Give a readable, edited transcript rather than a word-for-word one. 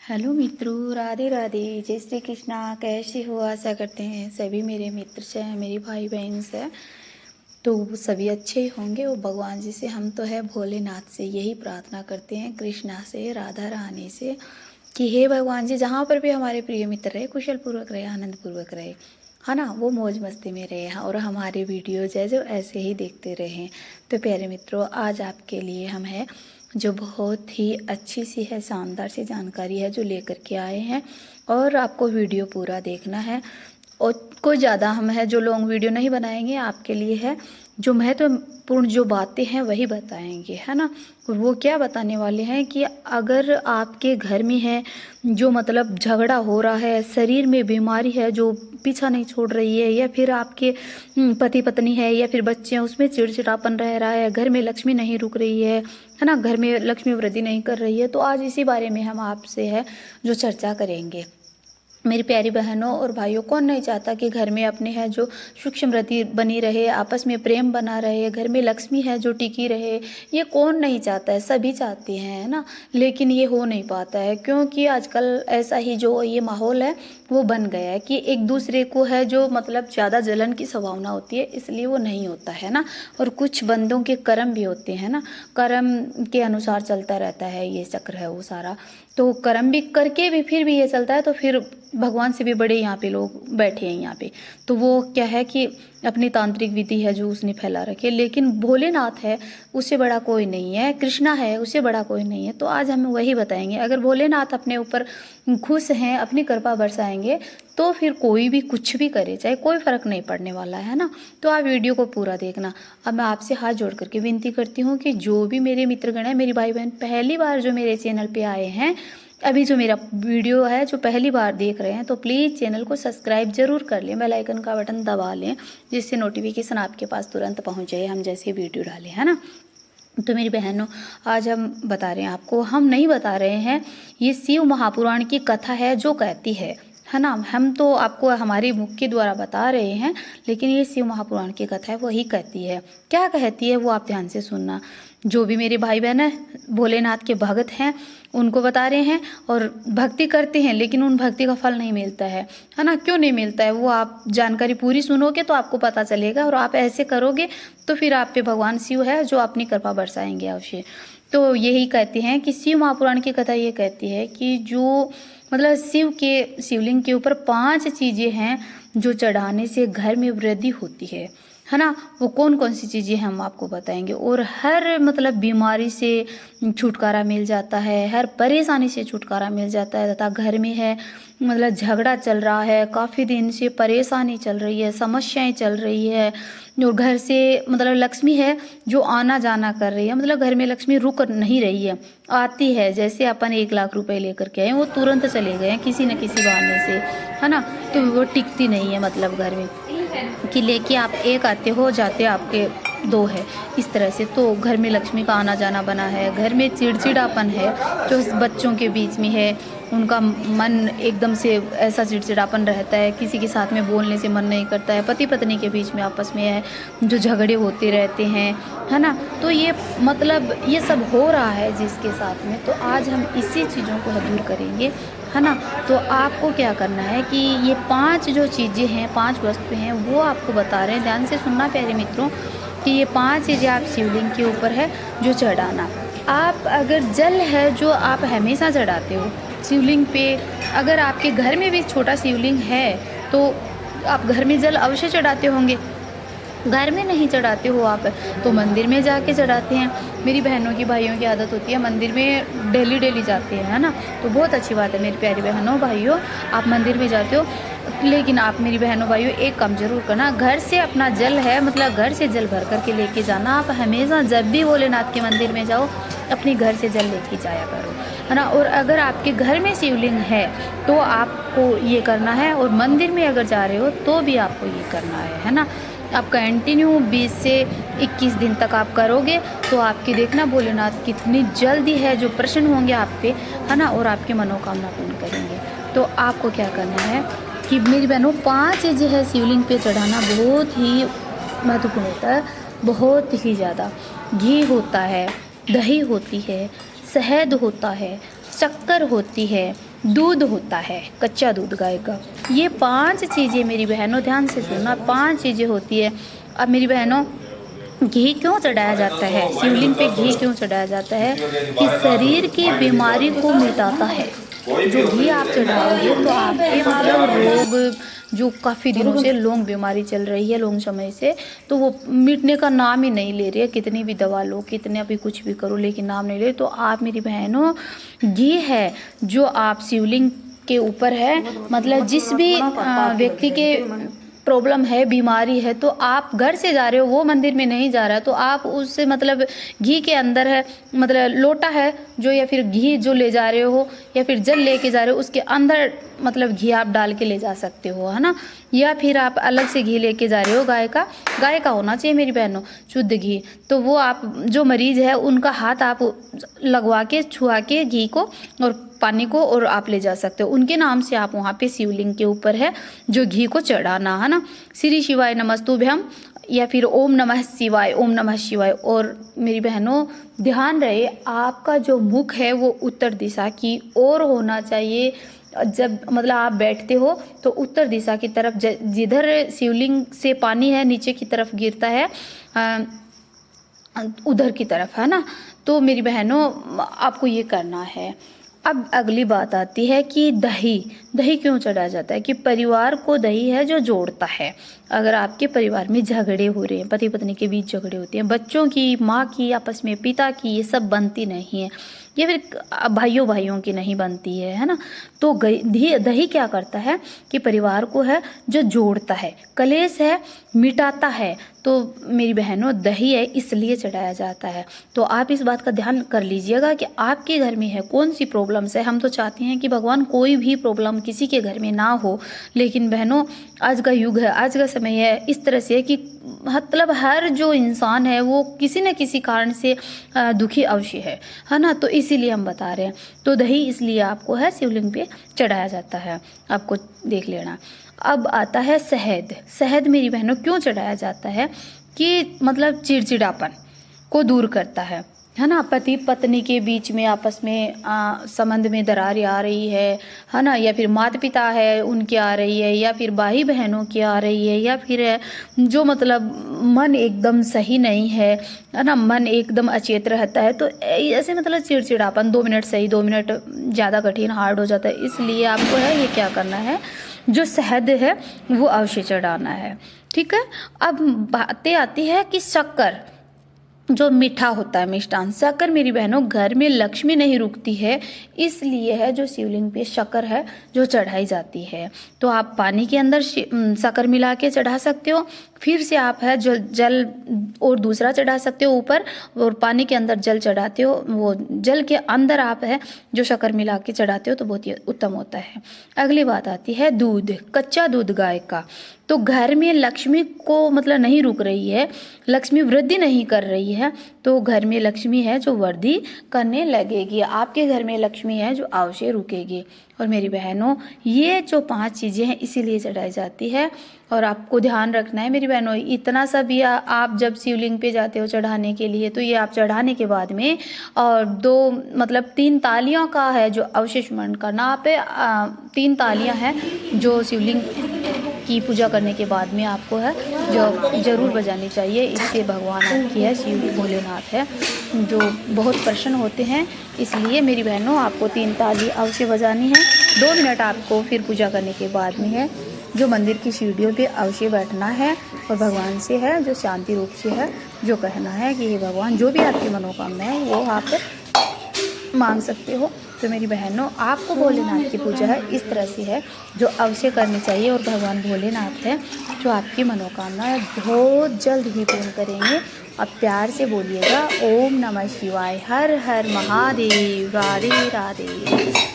Hello मित्रों, राधे राधे, जय श्री कृष्णा। कैसे हो? आशा करते हैं सभी मेरे मित्र से हैं, मेरी भाई बहन से तो सभी अच्छे होंगे। और भगवान जी से हम तो है भोलेनाथ से यही प्रार्थना करते हैं, कृष्णा से, राधा रानी से, कि हे भगवान जी, जहाँ पर भी हमारे प्रिय मित्र रहे, कुशल पूर्वक रहे, आनंद पूर्वक रहे, है ना, वो मौज मस्ती में रहे और हमारे वीडियोज है जो ऐसे ही देखते रहें। तो प्यारे मित्रों, आज आपके लिए हम है जो बहुत ही अच्छी सी है, शानदार सी जानकारी है जो लेकर के आए हैं, और आपको वीडियो पूरा देखना है। और कोई ज़्यादा हम है जो लॉन्ग वीडियो नहीं बनाएंगे, आपके लिए है जो महत्वपूर्ण जो बातें हैं वही बताएंगे, है ना। और वो क्या बताने वाले हैं कि अगर आपके घर में है जो मतलब झगड़ा हो रहा है, शरीर में बीमारी है जो पीछा नहीं छोड़ रही है, या फिर आपके पति पत्नी है या फिर बच्चे हैं उसमें चिड़चिड़ापन रह रहा है, घर में लक्ष्मी नहीं रुक रही है ना, घर में लक्ष्मी वृद्धि नहीं कर रही है, तो आज इसी बारे में हम आपसे है जो चर्चा करेंगे। मेरी प्यारी बहनों और भाइयों, कौन नहीं चाहता कि घर में अपने है जो सुख समृद्धि बनी रहे, आपस में प्रेम बना रहे, घर में लक्ष्मी है जो टिकी रहे। ये कौन नहीं चाहता है, सभी चाहते हैं, है ना। लेकिन ये हो नहीं पाता है क्योंकि आजकल ऐसा ही जो ये माहौल है वो बन गया है कि एक दूसरे को है जो मतलब ज़्यादा जलन की संभावना होती है, इसलिए वो नहीं होता है ना। और कुछ बंदों के कर्म भी होते हैं ना, कर्म के अनुसार चलता रहता है ये चक्र है वो सारा। तो कर्म भी करके भी फिर भी ये चलता है, तो फिर भगवान से भी बड़े यहाँ पे लोग बैठे हैं यहाँ पे। तो वो क्या है कि अपनी तांत्रिक विधि है जो उसने फैला रखी है, लेकिन भोलेनाथ है उससे बड़ा कोई नहीं है, कृष्णा है उससे बड़ा कोई नहीं है। तो आज हम वही बताएंगे। अगर भोलेनाथ अपने ऊपर खुश हैं, अपनी कृपा बरसाएंगे, तो फिर कोई भी कुछ भी करे, चाहे कोई फर्क नहीं पड़ने वाला है ना। तो आप वीडियो को पूरा देखना। अब मैं आपसे हाथ जोड़ करके विनती करती हूँ कि जो भी मेरे मित्रगण हैं, मेरी भाई बहन पहली बार जो मेरे चैनल पे आए हैं, अभी जो मेरा वीडियो है जो पहली बार देख रहे हैं, तो प्लीज़ चैनल को सब्सक्राइब जरूर कर लें, बेल आइकन का बटन दबा लें, जिससे नोटिफिकेशन आपके पास तुरंत पहुंच जाए हम जैसे वीडियो डालें, है ना। तो मेरी बहनों, आज हम बता रहे हैं आपको, हम नहीं बता रहे हैं, ये शिव महापुराण की कथा है जो कहती है ना। हम तो आपको हमारे मुख के द्वारा बता रहे हैं, लेकिन ये शिव महापुराण की कथा है वही कहती है। क्या कहती है वो आप ध्यान से सुनना। जो भी मेरे भाई बहन है भोलेनाथ के भक्त हैं उनको बता रहे हैं, और भक्ति करते हैं लेकिन उन भक्ति का फल नहीं मिलता है ना। क्यों नहीं मिलता है वो आप जानकारी पूरी सुनोगे तो आपको पता चलेगा, और आप ऐसे करोगे तो फिर आप पे भगवान शिव है जो अपनी कृपा बरसाएंगे अवश्य। तो यही कहते हैं कि शिव महापुराण की कथा ये कहती है कि जो मतलब शिवलिंग के ऊपर 5 चीज़ें हैं जो चढ़ाने से घर में वृद्धि होती है ना। वो कौन कौन सी चीज़ें हम आपको बताएंगे। और हर मतलब बीमारी से छुटकारा मिल जाता है, हर परेशानी से छुटकारा मिल जाता है, तथा घर में है मतलब झगड़ा चल रहा है, काफ़ी दिन से परेशानी चल रही है, समस्याएं चल रही है, और घर से मतलब लक्ष्मी है जो आना जाना कर रही है, मतलब घर में लक्ष्मी रुक नहीं रही है, आती है। जैसे अपन 1 लाख रुपए लेकर के आए, वो तुरंत चले गए हैं किसी न किसी बहाने से, है ना। तो वो टिकती नहीं है मतलब घर में, कि लेके आप एक आते हो, जाते आपके 2 है, इस तरह से। तो घर में लक्ष्मी का आना जाना बना है, घर में चिड़चिड़ापन है जो बच्चों के बीच में है, उनका मन एकदम से ऐसा चिड़चिड़ापन रहता है, किसी के साथ में बोलने से मन नहीं करता है, पति पत्नी के बीच में आपस में है जो झगड़े होते रहते हैं, है ना। तो ये मतलब ये सब हो रहा है जिसके साथ में, तो आज हम इसी चीज़ों को दूर करेंगे, है ना। तो आपको क्या करना है कि ये 5 जो चीज़ें हैं, 5 वस्तुएं हैं, वो आपको बता रहे हैं, ध्यान से सुनना प्यारे मित्रों, कि ये 5 चीज़ें आप शिवलिंग के ऊपर है जो चढ़ाना। आप अगर जल है जो आप हमेशा चढ़ाते हो शिवलिंग पे, अगर आपके घर में भी छोटा शिवलिंग है तो आप घर में जल अवश्य चढ़ाते होंगे। घर में नहीं चढ़ाते हो आप तो मंदिर में जाके चढ़ाते हैं। मेरी बहनों की भाइयों की आदत होती है मंदिर में डेली डेली जाते हैं, है ना। तो बहुत अच्छी बात है मेरी प्यारी बहनों भाइयों, आप मंदिर में जाते हो, लेकिन आप मेरी बहनों भाइयों एक काम जरूर करना, घर से अपना जल है मतलब घर से जल भर करके लेके जाना। आप हमेशा जब भी भोलेनाथ के मंदिर में जाओ अपने घर से जल लेके जाया करो, है ना। और अगर आपके घर में शिवलिंग है तो आपको ये करना है, और मंदिर में अगर जा रहे हो तो भी आपको ये करना है ना। आप कंटिन्यू 20 से 21 दिन तक आप करोगे तो आपकी देखना भोलेनाथ कितनी जल्दी है जो प्रसन्न होंगे आप पे, है ना, और आपकी मनोकामना पूर्ण करेंगे। तो आपको क्या करना है कि मेरी बहनों 5 चीज़ें है शिवलिंग पे चढ़ाना बहुत ही महत्वपूर्ण होता है, बहुत ही ज़्यादा। घी होता है, दही होती है, शहद होता है, शक्कर होती है, दूध होता है, कच्चा दूध गाय का। ये 5 चीज़ें मेरी बहनों ध्यान से सुनना, 5 चीज़ें होती है। अब मेरी बहनों, घी क्यों चढ़ाया जाता है, शिवलिंग पे घी क्यों चढ़ाया जाता है? कि शरीर की बीमारी को मिटाता है। जो घी आप चढ़ाओगे तो आपके मतलब रोग जो काफ़ी दिनों से लॉन्ग बीमारी चल रही है, लॉन्ग समय से, तो वो मिटने का नाम ही नहीं ले रही है। कितनी भी दवा लो, कितने भी कुछ भी करो, लेकिन नाम नहीं ले रही। तो आप मेरी बहनों, घी है जो आप शिवलिंग के ऊपर है, मतलब जिस भी व्यक्ति के प्रॉब्लम है, बीमारी है, तो आप घर से जा रहे हो, वो मंदिर में नहीं जा रहा है, तो आप उससे मतलब घी के अंदर है, मतलब लोटा है जो, या फिर घी जो ले जा रहे हो, या फिर जल लेके जा रहे हो, उसके अंदर मतलब घी आप डाल के ले जा सकते हो, है ना। या फिर आप अलग से घी लेके जा रहे हो, गाय का होना चाहिए मेरी बहनों, शुद्ध घी। तो वो आप जो मरीज़ है उनका हाथ आप लगवा के, छुआ के घी को और पानी को, और आप ले जा सकते हो। उनके नाम से आप वहाँ पे शिवलिंग के ऊपर है जो घी को चढ़ाना, है ना। श्री शिवाय नमस्तुभ्यम, या फिर ओम नमः शिवाय, ओम नमः शिवाय। और मेरी बहनों ध्यान रहे, आपका जो मुख है वो उत्तर दिशा की ओर होना चाहिए। जब मतलब आप बैठते हो तो उत्तर दिशा की तरफ, जिधर शिवलिंग से पानी है नीचे की तरफ गिरता है, उधर की तरफ, है ना। तो मेरी बहनों आपको ये करना है। अब अगली बात आती है कि दही क्यों चढ़ाया जाता है? कि परिवार को दही है जो जोड़ता है। अगर आपके परिवार में झगड़े हो रहे हैं, पति पत्नी के बीच झगड़े होते हैं, बच्चों की, माँ की, आपस में पिता की, ये सब बनती नहीं है, या फिर भाइयों की नहीं बनती है ना। तो दही क्या करता है कि परिवार को है जो जोड़ता है, कलेश है मिटाता है। तो मेरी बहनों दही है इसलिए चढ़ाया जाता है। तो आप इस बात का ध्यान कर लीजिएगा कि आपके घर में है कौन सी प्रॉब्लम्स है। हम तो चाहते हैं कि भगवान कोई भी प्रॉब्लम किसी के घर में ना हो, लेकिन बहनों आज का युग है, आज का समय है इस तरह से कि मतलब हर जो इंसान है वो किसी न किसी कारण से दुखी अवश्य है ना। तो इसीलिए हम बता रहे हैं। तो दही इसलिए आपको है शिवलिंग पे चढ़ाया जाता है, आपको देख लेना। अब आता है शहद मेरी बहनों क्यों चढ़ाया जाता है? कि मतलब चिड़चिड़ापन को दूर करता है ना। पति पत्नी के बीच में आपस में संबंध में दरार आ रही है ना, या फिर माता पिता है उनकी आ रही है, या फिर भाई बहनों की आ रही है, या फिर जो मतलब मन एकदम सही नहीं है ना, मन एकदम अचेत रहता है, तो ऐसे मतलब चिड़चिड़ापन 2 मिनट सही, 2 मिनट ज़्यादा कठिन हार्ड हो जाता है। इसलिए आपको है ये क्या करना है, जो शहद है वो अवश्य चढ़ाना है, ठीक है। अब बातें आती है कि शक्कर जो मीठा होता है, मिष्टान शक्कर मेरी बहनों घर में लक्ष्मी नहीं रुकती है, इसलिए है जो शिवलिंग पे शक्कर है जो चढ़ाई जाती है। तो आप पानी के अंदर शक्कर मिला के चढ़ा सकते हो, फिर से आप है जो जल और दूसरा चढ़ा सकते हो ऊपर, और पानी के अंदर जल चढ़ाते हो, वो जल के अंदर आप है जो शक्कर मिला के चढ़ाते हो, तो बहुत ही उत्तम होता है। अगली बात आती है दूध, कच्चा दूध गाय का। तो घर में लक्ष्मी को मतलब नहीं रुक रही है, लक्ष्मी वृद्धि नहीं कर रही है, तो घर में लक्ष्मी है जो वृद्धि करने लगेगी, आपके घर में लक्ष्मी है जो अवश्य रुकेगी। और मेरी बहनों ये जो 5 चीज़ें हैं इसीलिए चढ़ाई जाती है। और आपको ध्यान रखना है मेरी बहनों, इतना सब या आप जब शिवलिंग पे जाते हो चढ़ाने के लिए, तो ये आप चढ़ाने के बाद में और 2 मतलब 3 तालियों का है जो अवश्य स्मरण करना। आप 3 तालियां हैं जो शिवलिंग की पूजा करने के बाद में आपको है जो ज़रूर बजानी चाहिए। इससे भगवान आपकी है शिव भोलेनाथ है जो बहुत प्रसन्न होते हैं। इसलिए मेरी बहनों आपको 3 ताली अवश्य बजानी है। 2 मिनट आपको फिर पूजा करने के बाद में है जो मंदिर की सीढ़ियों पे अवश्य बैठना है और भगवान से है जो शांति रूप से है जो कहना है कि हे भगवान जो भी आपकी मनोकामना है वो आप मांग सकते हो। तो मेरी बहनों आपको भोलेनाथ की पूजा है इस तरह से है जो अवश्य करनी चाहिए और भगवान भोलेनाथ है जो आपकी मनोकामना बहुत जल्द ही पूर्ण करेंगे। अब प्यार से बोलिएगा ओम नमः शिवाय, हर हर महादेव, राधे राधे।